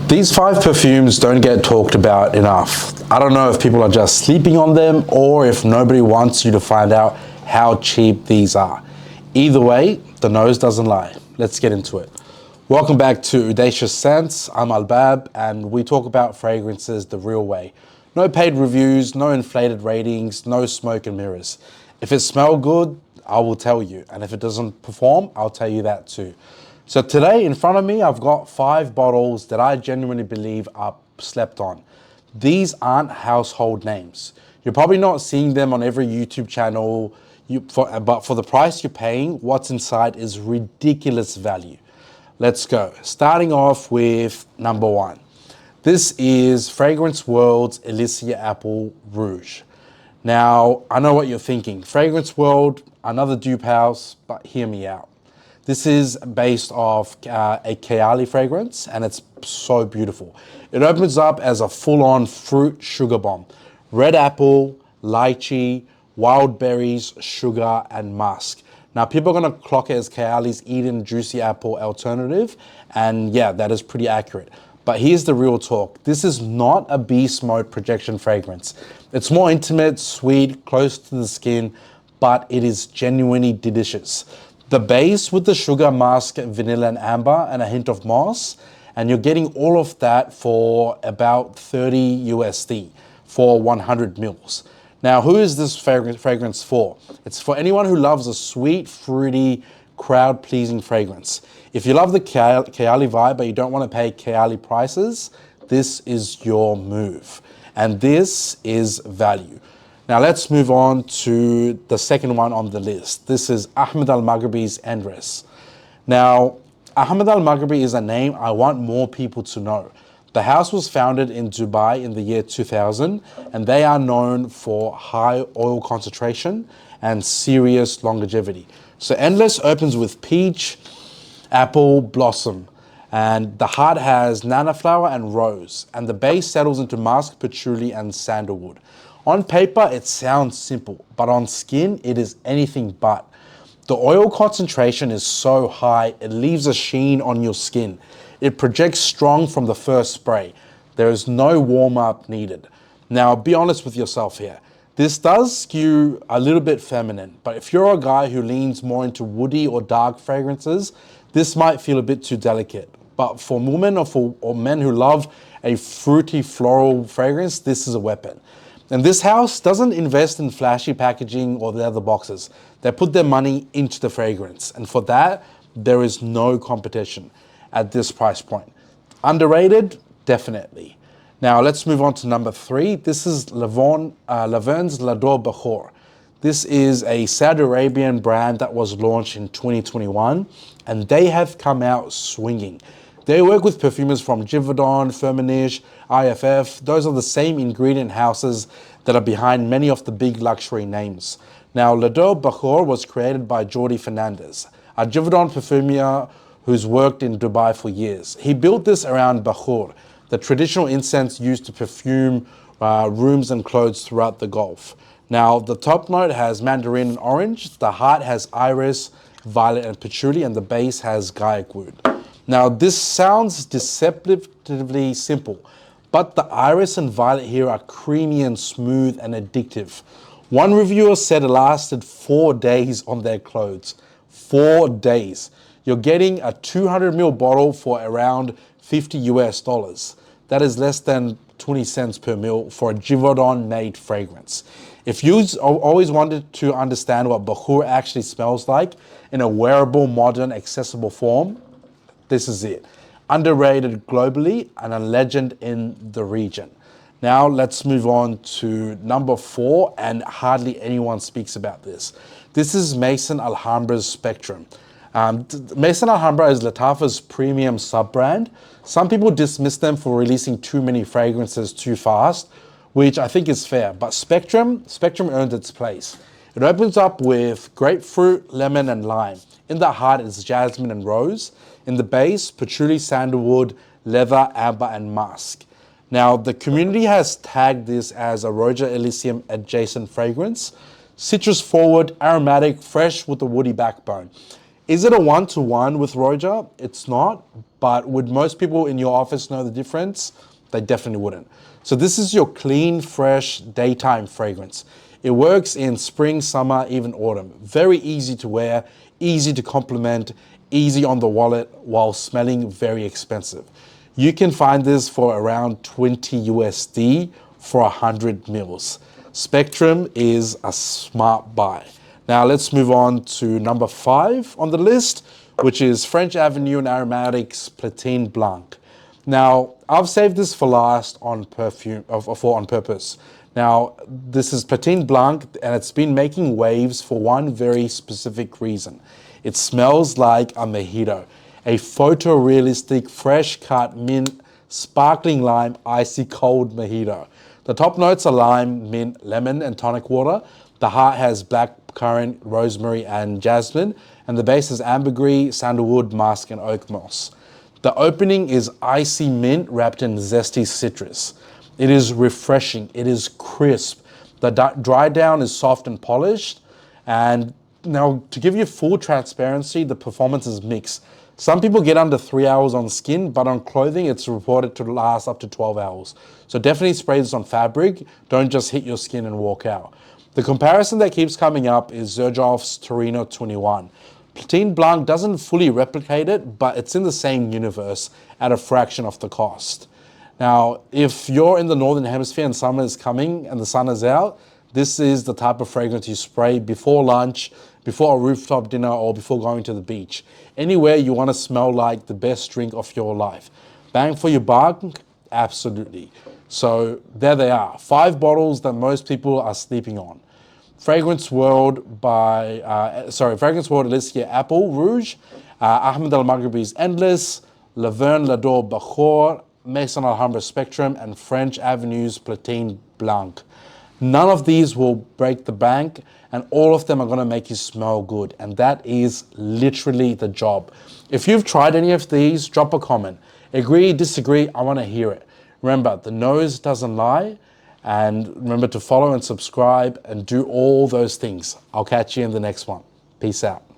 These 5 perfumes don't get talked about enough. I don't know if people are just sleeping on them or if nobody wants you to find out how cheap these are. Either way, the nose doesn't lie. Let's get into it. Welcome back to Audacious Scents. I'm Albab and we talk about fragrances the real way. No paid reviews, no inflated ratings, no smoke and mirrors. If it smells good, I will tell you. And if it doesn't perform, I'll tell you that too. So today in front of me, I've got 5 bottles that I genuinely believe are slept on. These aren't household names. You're probably not seeing them on every YouTube channel, but for the price you're paying, what's inside is ridiculous value. Let's go. Starting off with number 1. This is Fragrance World's Elysia Apple Rouge. Now, I know what you're thinking. Fragrance World, another dupe house, but hear me out. This is based off a Kayali fragrance and it's so beautiful. It opens up as a full-on fruit sugar bomb. Red apple, lychee, wild berries, sugar, and musk. Now people are gonna clock it as Kayali's Eden Juicy Apple alternative, and yeah, that is pretty accurate. But here's the real talk. This is not a beast mode projection fragrance. It's more intimate, sweet, close to the skin, but it is genuinely delicious. The base with the sugar, musk, vanilla, and amber, and a hint of moss, and you're getting all of that for about 30 USD for 100 mils. Now, who is this fragrance for? It's for anyone who loves a sweet, fruity, crowd-pleasing fragrance. If you love the Kayali vibe, but you don't want to pay Kayali prices, this is your move. And this is value. Now let's move on to the second one on the list. This is Ahmed Al-Maghribi's Endress. Now, Ahmed Al-Maghribi is a name I want more people to know. The house was founded in Dubai in the year 2000, and they are known for high oil concentration and serious longevity. So Endless opens with peach, apple, blossom, and the heart has nana flower and rose, and the base settles into musk, patchouli, and sandalwood. On paper, it sounds simple, but on skin, it is anything but. The oil concentration is so high, it leaves a sheen on your skin. It projects strong from the first spray. There is no warm-up needed. Now, be honest with yourself here. This does skew a little bit feminine, but if you're a guy who leans more into woody or dark fragrances, this might feel a bit too delicate. But for women or men who love a fruity floral fragrance, this is a weapon. And this house doesn't invest in flashy packaging or leather boxes. They put their money into the fragrance. And for that, there is no competition at this price point. Underrated? Definitely. Now let's move on to number 3. This is Laverne's L'Adore Bakhor. This is a Saudi Arabian brand that was launched in 2021, and they have come out swinging. They work with perfumers from Givaudan, Firmenich, IFF. Those are the same ingredient houses that are behind many of the big luxury names. Now, L'Adore Bakhor was created by Jordi Fernandez, a Givaudan perfumer who's worked in Dubai for years. He built this around Bakhor, the traditional incense used to perfume rooms and clothes throughout the Gulf. Now, the top note has mandarin and orange, the heart has iris, violet, and patchouli, and the base has gaiac wood. Now, this sounds deceptively simple, but the iris and violet here are creamy and smooth and addictive. One reviewer said it lasted 4 days on their clothes. 4 days. You're getting a 200 ml bottle for around 50 US dollars. That is less than 20 cents per ml for a Givaudan made fragrance. If you always wanted to understand what Bakhor actually smells like in a wearable, modern, accessible form, this is it. Underrated globally and a legend in the region. Now let's move on to number 4, and hardly anyone speaks about this. This is Maison Alhambra's Spectrum. Maison Alhambra is Lattafa's premium sub-brand. Some people dismiss them for releasing too many fragrances too fast, which I think is fair, but Spectrum earned its place. It opens up with grapefruit, lemon, and lime. In the heart is jasmine and rose. In the base, patchouli, sandalwood, leather, amber, and musk. Now, the community has tagged this as a Roja Elysium adjacent fragrance. Citrus forward, aromatic, fresh with a woody backbone. Is it a one-to-one with Roja? It's not, but would most people in your office know the difference? They definitely wouldn't. So this is your clean, fresh, daytime fragrance. It works in spring, summer, even autumn. Very easy to wear, easy to complement, easy on the wallet while smelling very expensive. You can find this for around 20 USD for 100 mils. Spectrum is a smart buy. Now let's move on to number 5 on the list, which is French Avenue and Aromatics Platine Blanc. Now, I've saved this for last on on purpose. Now, this is Platine Blanc, and it's been making waves for one very specific reason. It smells like a mojito, a photorealistic, fresh-cut mint, sparkling lime, icy cold mojito. The top notes are lime, mint, lemon, and tonic water. The heart has black currant, rosemary, and jasmine, and the base is ambergris, sandalwood, musk, and oak moss. The opening is icy mint wrapped in zesty citrus. It is refreshing. It is crisp. The dry down is soft and polished. And now, to give you full transparency, the performance is mixed. Some people get under 3 hours on skin, but on clothing, it's reported to last up to 12 hours. So definitely spray this on fabric. Don't just hit your skin and walk out. The comparison that keeps coming up is Xerjoff's Torino 21. Platine Blanc doesn't fully replicate it, but it's in the same universe at a fraction of the cost. Now, if you're in the Northern Hemisphere and summer is coming and the sun is out, this is the type of fragrance you spray before lunch, before a rooftop dinner, or before going to the beach. Anywhere you want to smell like the best drink of your life. Bang for your buck? Absolutely. So there they are, 5 bottles that most people are sleeping on. Fragrance World Fragrance World Alicia Apple Rouge, Ahmed Al Maghribi's Endless, Laverne Lador Bachor, Maison Alhambra Spectrum, and French Avenue's Platine Blanc. None of these will break the bank, and all of them are going to make you smell good, and that is literally the job. If you've tried any of these, drop a comment. Agree, disagree, I want to hear it. Remember, the nose doesn't lie. And remember to follow and subscribe and do all those things. I'll catch you in the next one. Peace out.